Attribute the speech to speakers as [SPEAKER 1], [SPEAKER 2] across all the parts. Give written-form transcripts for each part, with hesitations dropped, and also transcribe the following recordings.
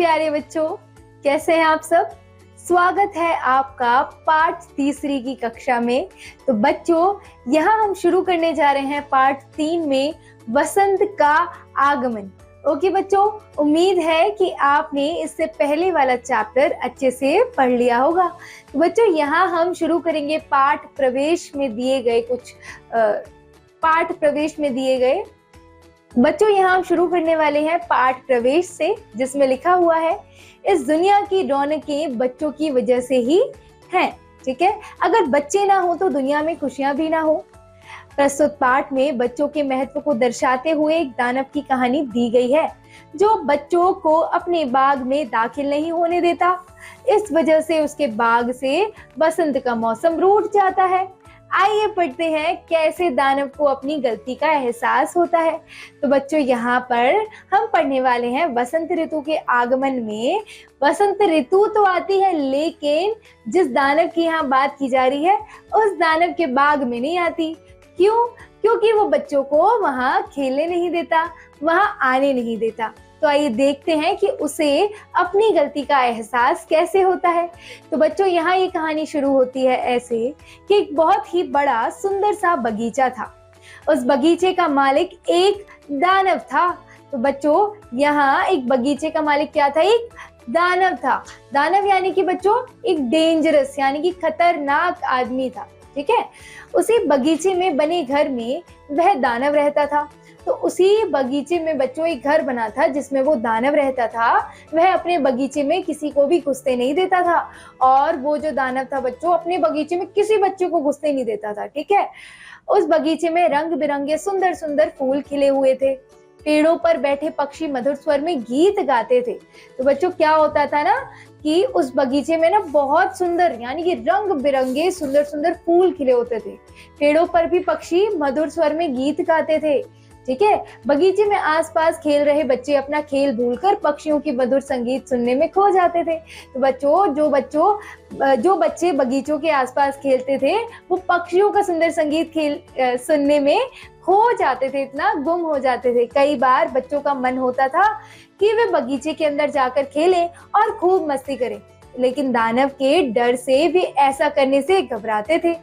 [SPEAKER 1] प्यारे बच्चों, कैसे हैं आप सब। स्वागत है आपका पाठ तीसरी की कक्षा में। तो बच्चों, यहाँ हम शुरू करने जा रहे हैं पाठ 3 में वसंत का आगमन। ओके बच्चों, उम्मीद है कि आपने इससे पहले वाला चैप्टर अच्छे से पढ़ लिया होगा। तो बच्चों, यहाँ हम शुरू करेंगे पाठ प्रवेश में दिए गए बच्चों, यहाँ हम शुरू करने वाले हैं पाठ प्रवेश से, जिसमें लिखा हुआ है इस दुनिया की रौनकें बच्चों की वजह से ही हैं। ठीक है, अगर बच्चे ना हो तो दुनिया में खुशियां भी ना हो। प्रस्तुत पाठ में बच्चों के महत्व को दर्शाते हुए एक दानव की कहानी दी गई है, जो बच्चों को अपने बाग में दाखिल नहीं होने देता। इस वजह से उसके बाग से बसंत का मौसम रूठ जाता है। आइए पढ़ते हैं कैसे दानव को अपनी गलती का एहसास होता है। तो बच्चों, यहाँ पर हम पढ़ने वाले हैं वसंत ऋतु के आगमन में। वसंत ऋतु तो आती है, लेकिन जिस दानव की यहाँ बात की जा रही है उस दानव के बाग में नहीं आती। क्यों? क्योंकि वो बच्चों को वहां खेलने नहीं देता, वहां आने नहीं देता। तो आइए देखते हैं कि उसे अपनी गलती का एहसास कैसे होता है। तो बच्चों, यहाँ ये कहानी शुरू होती है ऐसे कि एक बहुत ही बड़ा सुंदर सा बगीचा था। उस बगीचे का मालिक एक दानव था। तो बच्चों, यहाँ एक बगीचे का मालिक क्या था? एक दानव था। दानव यानी कि बच्चों एक डेंजरस यानी कि खतरनाक आदमी था। ठीक है, उसी बगीचे में बने घर में वह दानव रहता था। तो उसी बगीचे में बच्चों एक घर बना था जिसमें वो दानव रहता था। वह अपने बगीचे में किसी को भी घुसने नहीं देता था, और वो जो दानव था बच्चों अपने बगीचे में किसी बच्चे को घुसने नहीं देता था। ठीक है, उस बगीचे में रंग बिरंगे सुंदर सुंदर फूल खिले हुए थे। पेड़ों पर बैठे पक्षी मधुर स्वर में गीत गाते थे। तो बच्चों, क्या होता था ना कि उस बगीचे में ना बहुत सुंदर यानी कि रंग बिरंगे सुंदर सुंदर फूल खिले होते थे। पेड़ों पर भी पक्षी मधुर स्वर में गीत गाते थे। ठीक है, बगीचे में आसपास खेल रहे बच्चे अपना खेल भूलकर पक्षियों की मधुर संगीत सुनने में खो जाते थे। तो बच्चों, जो बच्चे बगीचों के आसपास खेलते थे वो पक्षियों का सुंदर संगीत सुनने में खो जाते थे, इतना गुम हो जाते थे। कई बार बच्चों का मन होता था कि वे बगीचे के अंदर जाकर खेलें और खूब मस्ती करें, लेकिन दानव के डर से वे ऐसा करने से घबराते थे।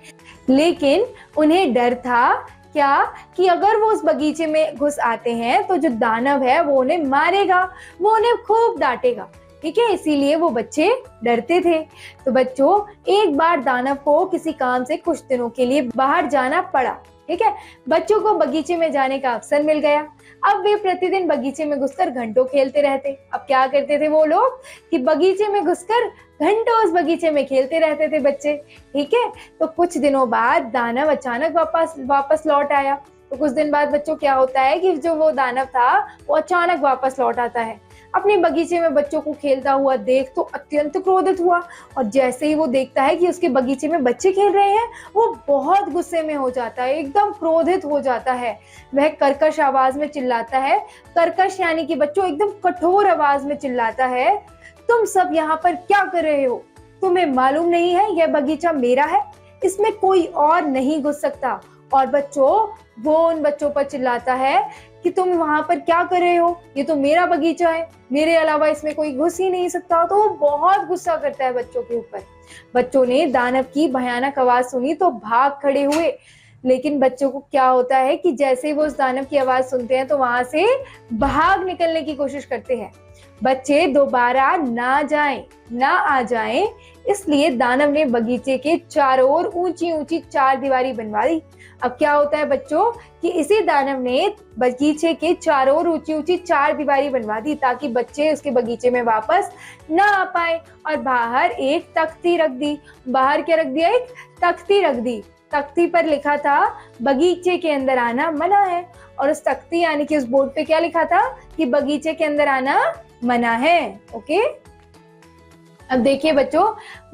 [SPEAKER 1] लेकिन उन्हें डर था क्या कि अगर वो उस बगीचे में घुस आते हैं तो जो दानव है वो उन्हें मारेगा, वो उन्हें खूब डांटेगा। ठीक है, इसीलिए वो बच्चे डरते थे। तो बच्चों, एक बार दानव को किसी काम से कुछ दिनों के लिए बाहर जाना पड़ा। ठीक है, बच्चों को बगीचे में जाने का अवसर मिल गया। अब वे प्रतिदिन बगीचे में घुसकर घंटों खेलते रहते। अब क्या करते थे वो लोग कि बगीचे में घुसकर घंटों उस बगीचे में खेलते रहते थे बच्चे। ठीक है, तो कुछ दिनों बाद दानव अचानक वापस लौट आया। तो कुछ दिन बाद बच्चों क्या होता है कि जो वो दानव था वो अचानक वापस लौट आता है। अपने बगीचे में बच्चों को खेलता हुआ देख तो अत्यंत क्रोधित हुआ, और जैसे ही वो देखता है कि उसके बगीचे में बच्चे खेल रहे हैं वो बहुत गुस्से में हो जाता है, एकदम क्रोधित हो जाता है। वह कर्कश आवाज में चिल्लाता है। कर्कश यानी कि बच्चों एकदम कठोर आवाज में चिल्लाता है, तुम सब यहाँ पर क्या कर रहे हो? तुम्हें मालूम नहीं है यह बगीचा मेरा है, इसमें कोई और नहीं घुस सकता। और बच्चों, वो उन बच्चों पर चिल्लाता है कि तुम वहां पर क्या कर रहे हो, ये तो मेरा बगीचा है, मेरे अलावा इसमें कोई घुस ही नहीं सकता। तो वो बहुत गुस्सा करता है बच्चों के ऊपर। बच्चों ने दानव की भयानक आवाज सुनी तो भाग खड़े हुए, लेकिन बच्चों को क्या होता है कि जैसे ही वो उस दानव की आवाज सुनते हैं तो वहां से भाग निकलने की कोशिश करते हैं। बच्चे दोबारा ना आ जाएं, इसलिए दानव ने बगीचे के चारों ओर ऊंची ऊंची चार दीवारी बनवा दी। अब क्या होता है बच्चों कि इसी दानव ने बगीचे के चारों ओर ऊंची ऊंची चार दीवारी बनवा दी ताकि बच्चे उसके बगीचे में वापस ना आ पाए। और बाहर एक तख्ती रख दी। बाहर क्या रख दिया? एक तख्ती रख दी। तख्ती पर लिखा था बगीचे के अंदर आना मना है। और उस तख्ती यानी कि उस बोर्ड पे क्या लिखा था कि बगीचे के अंदर आना मना है। ओके, अब देखिए बच्चों,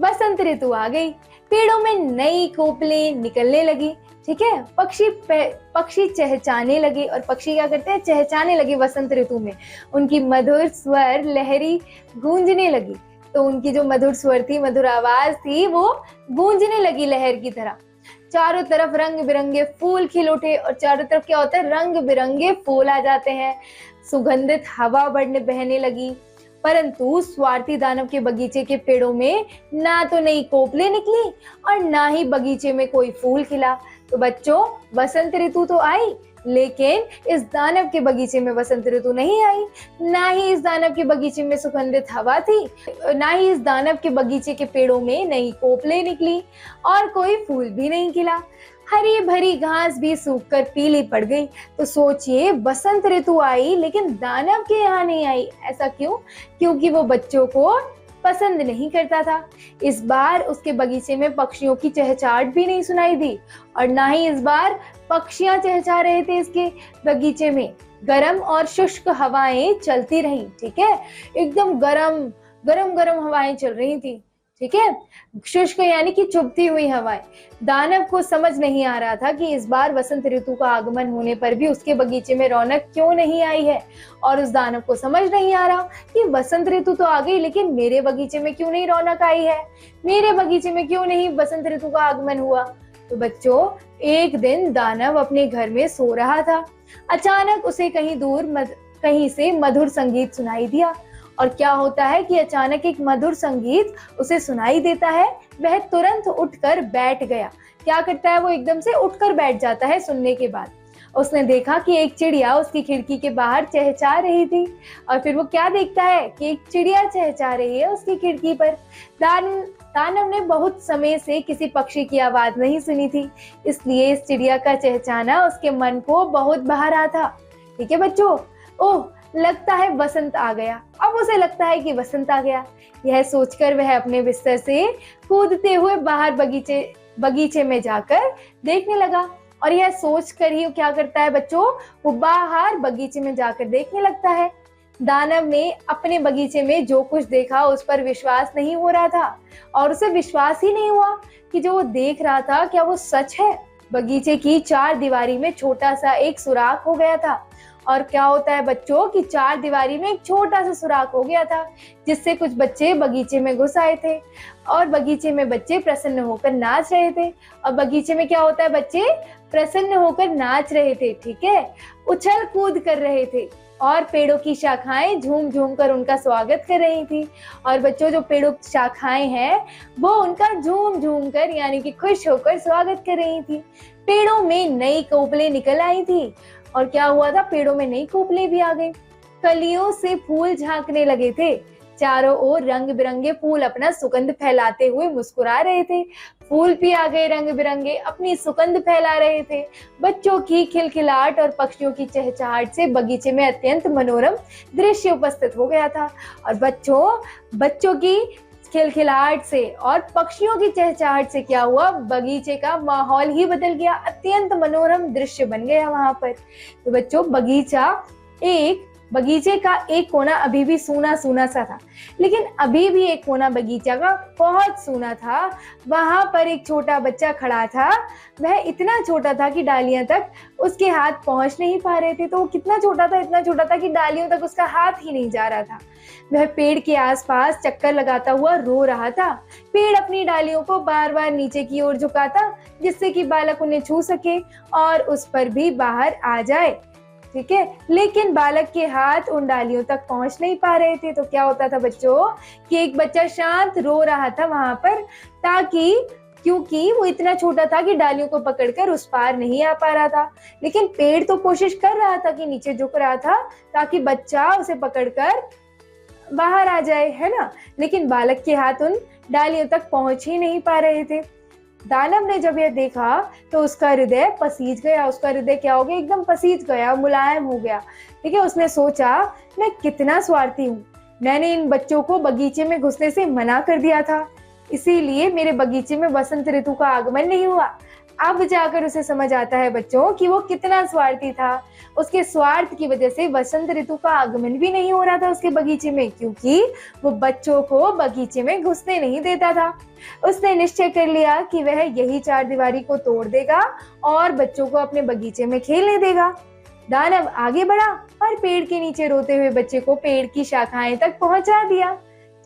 [SPEAKER 1] बसंत ऋतु आ गई। पेड़ों में नई कोपलें निकलने लगी। ठीक है, पक्षी चहचहाने लगे। और पक्षी क्या करते हैं? चहचहाने लगे बसंत ऋतु में। उनकी मधुर स्वर लहरी गूंजने लगी। तो उनकी जो मधुर स्वर थी, मधुर आवाज थी, वो गूंजने लगी लहर की तरह। चारों तरफ रंग बिरंगे फूल खिल उठे, और चारों तरफ क्या होता है? रंग बिरंगे फूल आ जाते हैं। सुगंधित हवा बहने लगी। परंतु स्वार्थी दानव के बगीचे के पेड़ों में ना तो नई कोपले निकली और ना ही बगीचे में कोई फूल खिला। तो बच्चों, बसंत ऋतु तो आई, लेकिन इस दानव के बगीचे में बसंत ऋतु नहीं आई। ना ही इस दानव के बगीचे में सुगंधित हवा थी, ना ही इस दानव के बगीचे के पेड़ों में नई कोपले निकली और कोई फूल भी नहीं खिला। हरी भरी घास भी सूखकर पीली पड़ गई। तो सोचिए, बसंत ऋतु आई लेकिन दानव के यहाँ नहीं आई। ऐसा क्यों? क्योंकि वो बच्चों को पसंद नहीं करता था। इस बार उसके बगीचे में पक्षियों की चहचहाट भी नहीं सुनाई दी और ना ही इस बार पक्षियां चहचहा रहे थे इसके बगीचे में। गर्म और शुष्क हवाएं चलती रहीं, ठीक है, एकदम गरम गरम गरम हवाएं चल रही थी, ठीक है, शुष्क यानी कि चुभती हुई हवाएं। दानव को समझ नहीं आ रहा था कि इस बार वसंत ऋतु का आगमन होने पर भी उसके बगीचे में रौनक क्यों नहीं आई है, और उस दानव को समझ नहीं आ रहा कि बसंत ऋतु तो आ गई लेकिन मेरे बगीचे में क्यों नहीं रौनक आई है, मेरे बगीचे में क्यों नहीं बसंत ऋतु का आगमन हुआ। तो बच्चों, एक दिन दानव अपने घर में सो रहा था। अचानक उसे कहीं से मधुर संगीत सुनाई दिया। और क्या होता है कि अचानक एक मधुर संगीत उसे सुनाई देता है। वह तुरंत उठकर बैठ गया। क्या करता है वो? एकदम से उठकर बैठ जाता है सुनने के बाद। उसने देखा कि एक चिड़िया उसकी खिड़की के बाहर चहचहा रही थी। और फिर वो क्या देखता है कि एक चिड़िया चहचहा रही है उसकी खिड़की पर। दानव ने बहुत समय से किसी पक्षी की आवाज नहीं सुनी थी, इसलिए इस चिड़िया का चहचहाना उसके मन को बहुत भा रहा था। ठीक है बच्चों? ओह, लगता है बसंत आ गया। अब उसे लगता है कि बसंत आ गया। यह सोचकर वह अपने बिस्तर से कूदते हुए बाहर बगीचे में जाकर देखने लगा। और यह सोचकर ही वो क्या करता है बच्चों? वो बाहर बगीचे में जाकर देखने लगता है। दानव ने अपने बगीचे में जो कुछ देखा उस पर विश्वास नहीं हो रहा था, और उसे विश्वास ही नहीं हुआ कि जो वो देख रहा था क्या वो सच है। बगीचे की चार दीवारी में छोटा सा एक सुराख हो गया था। और क्या होता है बच्चों कि चार दीवारी में एक छोटा सा सुराख हो गया था, जिससे कुछ बच्चे बगीचे में घुस आए थे। और बगीचे में बच्चे प्रसन्न होकर नाच रहे थे। और बगीचे में क्या होता है? बच्चे प्रसन्न होकर नाच रहे थे, ठीक है, उछल कूद कर रहे थे। और पेड़ों की शाखाएं झूम झूम कर उनका स्वागत कर रही थी। और बच्चों, जो पेड़ों की शाखाएं हैं वो उनका झूम झूम कर यानी कि खुश होकर स्वागत कर रही थी। पेड़ों में नई कोपलें निकल आई थी। और क्या हुआ था? पेड़ों में नई कोपलें भी आ गई। कलियों से फूल झांकने लगे थे। चारों ओर रंग बिरंगे फूल अपना सुगंध फैलाते हुए मुस्कुरा रहे थे। फूल भी आ गए रंग बिरंगे, अपनी सुगंध फैला रहे थे। बच्चों की खिलखिलाहट और पक्षियों की चहचहाहट से बगीचे में अत्यंत मनोरम दृश्य उपस्थित हो गया था। और बच्चों की खिलखिलाहट से और पक्षियों की चहचहाहट से क्या हुआ? बगीचे का माहौल ही बदल गया। अत्यंत मनोरम दृश्य बन गया वहां पर। तो बच्चों, बगीचे का एक कोना अभी भी सूना सूना सा था, लेकिन अभी भी एक कोना बगीचा का बहुत सूना था। वहां पर एक छोटा बच्चा खड़ा था। वह इतना छोटा था कि डालियां तक उसके हाथ पहुंच नहीं पा रहे थे। तो वो कितना छोटा था? इतना छोटा था कि डालियों तक उसका हाथ ही नहीं जा रहा था। वह पेड़ के आसपास चक्कर लगाता हुआ रो रहा था। पेड़ अपनी डालियों को बार बार नीचे की ओर झुकाता, जिससे कि बालक उन्हें छू सके और उस पर भी बाहर आ जाए, ठीक है, लेकिन बालक के हाथ उन डालियों तक पहुंच नहीं पा रहे थे। तो क्या होता था बच्चों कि एक बच्चा शांत रो रहा था वहां पर, क्योंकि वो इतना छोटा था कि डालियों को पकड़कर उस पार नहीं आ पा रहा था। लेकिन पेड़ तो कोशिश कर रहा था कि नीचे झुक रहा था ताकि बच्चा उसे पकड़कर बाहर आ जाए, है ना, लेकिन बालक के हाथ उन डालियों तक पहुंच ही नहीं पा रहे थे। दानव ने जब यह देखा तो उसका हृदय पसीज गया। उसका हृदय क्या हो गया? एकदम पसीज गया, मुलायम हो गया। ठीक है, उसने सोचा, मैं कितना स्वार्थी हूँ, मैंने इन बच्चों को बगीचे में घुसने से मना कर दिया था, इसीलिए मेरे बगीचे में बसंत ऋतु का आगमन नहीं हुआ। अब जाकर उसे समझ आता है बच्चों कि वो कितना स्वार्थी था। उसके स्वार्थ की वजह से बसंत ऋतु का आगमन भी नहीं हो रहा था उसके बगीचे में, क्योंकि वो बच्चों को बगीचे में घुसने नहीं देता था। उसने निश्चय कर लिया कि वह यही चार दीवारी को तोड़ देगा और बच्चों को अपने बगीचे में खेलने देगा। दानव आगे बढ़ा और पेड़ के नीचे रोते हुए बच्चे को पेड़ की शाखाएं तक पहुंचा दिया।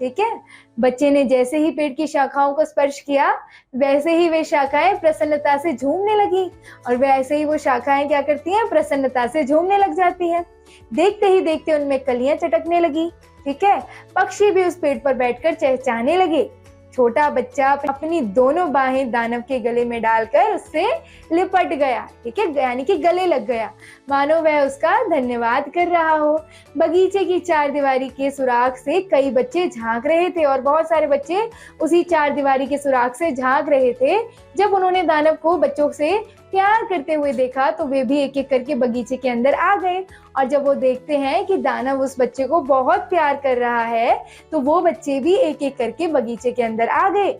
[SPEAKER 1] ठीक है। बच्चे ने जैसे ही पेड़ की शाखाओं को स्पर्श किया, वैसे ही वे शाखाएं प्रसन्नता से झूमने लगी, और वैसे ही वो शाखाएं क्या करती हैं, प्रसन्नता से झूमने लग जाती हैं। देखते ही देखते उनमें कलियां चटकने लगी, ठीक है। पक्षी भी उस पेड़ पर बैठकर चहचहाने लगे। छोटा बच्चा अपनी दोनों बाहें दानव के गले में डालकर उससे लिपट गया, ठीक है, यानी कि गले लग गया, मानो वह उसका धन्यवाद कर रहा हो। बगीचे की चारदीवारी के सुराख से कई बच्चे झांक रहे थे, और बहुत सारे बच्चे उसी चारदीवारी के सुराख से झांक रहे थे। जब उन्होंने दानव को बच्चों से प्यार करते हुए देखा तो वे भी एक एक करके बगीचे के अंदर आ गए, और जब वो देखते हैं कि दानव उस बच्चे को बहुत प्यार कर रहा है, तो वो बच्चे भी एक एक करके बगीचे के अंदर आ गए।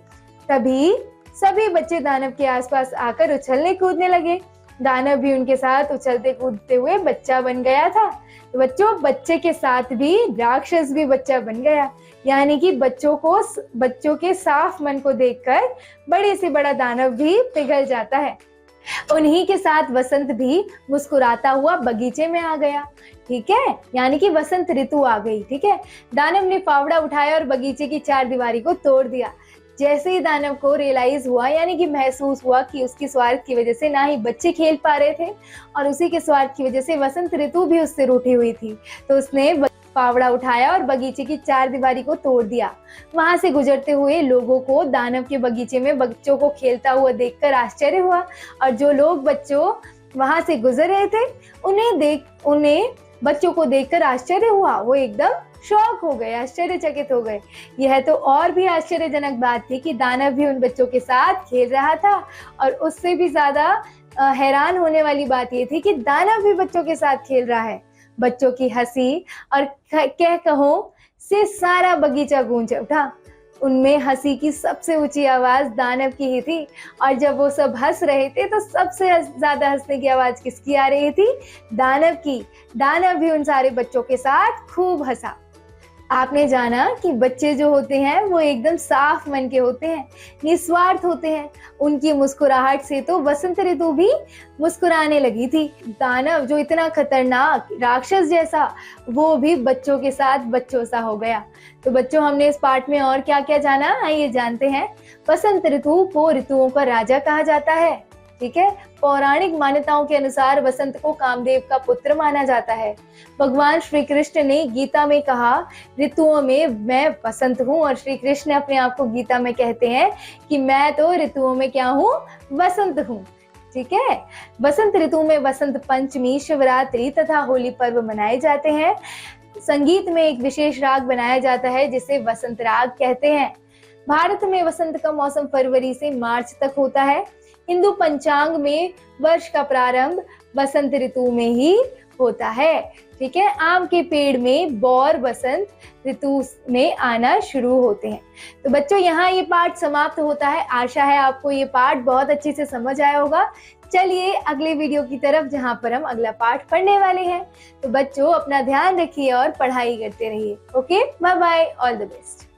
[SPEAKER 1] तभी सभी बच्चे दानव के आसपास आकर उछलने कूदने लगे। दानव भी उनके साथ उछलते कूदते हुए बच्चा बन गया था। तो बच्चों, बच्चे के साथ भी राक्षस भी बच्चा बन गया, यानी कि बच्चों के साफ मन को देखकर बड़े से बड़ा दानव भी पिघल जाता है। उन्हीं के साथ वसंत भी मुस्कुराता हुआ बगीचे में आ गया, ठीक है, यानी कि वसंत ऋतु आ गई, ठीक है। दानव ने फावड़ा उठाया और बगीचे की चारदीवारी को तोड़ दिया। जैसे ही दानव को रियलाइज हुआ, यानी कि महसूस हुआ कि उसकी स्वार्थ की वजह से ना ही बच्चे खेल पा रहे थे, और उसी के स्वार्थ की वजह से वसंत ऋतु भी उससे रूठी हुई थी, तो उसने फावड़ा उठाया और बगीचे की चारदीवारी को तोड़ दिया। वहां से गुजरते हुए लोगों को दानव के बगीचे में बच्चों को खेलता हुआ देखकर आश्चर्य हुआ, और जो लोग बच्चों वहां से गुजर रहे थे उन्हें बच्चों को देखकर आश्चर्य हुआ। वो एकदम शॉक हो गए, आश्चर्यचकित हो गए। यह तो और भी आश्चर्यजनक बात थी कि दानव भी उन बच्चों के साथ खेल रहा था, और उससे भी ज्यादा हैरान होने वाली बात यह थी कि दानव भी बच्चों के साथ खेल रहा है। बच्चों की हंसी और कह कहो से सारा बगीचा गूंज उठा। उनमें हंसी की सबसे ऊंची आवाज दानव की ही थी, और जब वो सब हंस रहे थे तो सबसे ज्यादा हंसने की आवाज किसकी आ रही थी, दानव की। दानव भी उन सारे बच्चों के साथ खूब हंसा। आपने जाना कि बच्चे जो होते हैं वो एकदम साफ मन के होते हैं, निस्वार्थ होते हैं। उनकी मुस्कुराहट से तो वसंत ऋतु भी मुस्कुराने लगी थी। दानव जो इतना खतरनाक राक्षस जैसा, वो भी बच्चों के साथ बच्चों सा हो गया। तो बच्चों, हमने इस पार्ट में और क्या क्या जाना, आइए जानते हैं। वसंत ऋतु को ऋतुओं का राजा कहा जाता है, ठीक है। पौराणिक मान्यताओं के अनुसार वसंत को कामदेव का पुत्र माना जाता है। भगवान श्री कृष्ण ने गीता में कहा, ऋतुओं में मैं वसंत हूँ, और श्री कृष्ण अपने आप को गीता में कहते हैं कि मैं तो ऋतुओं में क्या हूँ, वसंत हूँ, ठीक है। वसंत ऋतु में वसंत पंचमी, शिवरात्रि तथा होली पर्व मनाए जाते हैं। संगीत में एक विशेष राग बनाया जाता है जिसे वसंत राग कहते हैं। भारत में वसंत का मौसम फरवरी से मार्च तक होता है। हिंदू पंचांग में वर्ष का प्रारंभ वसंत ऋतु में ही होता है, ठीक है। आम के पेड़ में बौर वसंत ऋतु में आना शुरू होते हैं। तो बच्चों, यहाँ ये पाठ समाप्त होता है। आशा है आपको ये पाठ बहुत अच्छे से समझ आया होगा। चलिए अगले वीडियो की तरफ, जहाँ पर हम अगला पाठ पढ़ने वाले हैं। तो बच्चों, अपना ध्यान रखिए और पढ़ाई करते रहिए। Okay, bye bye, all the best.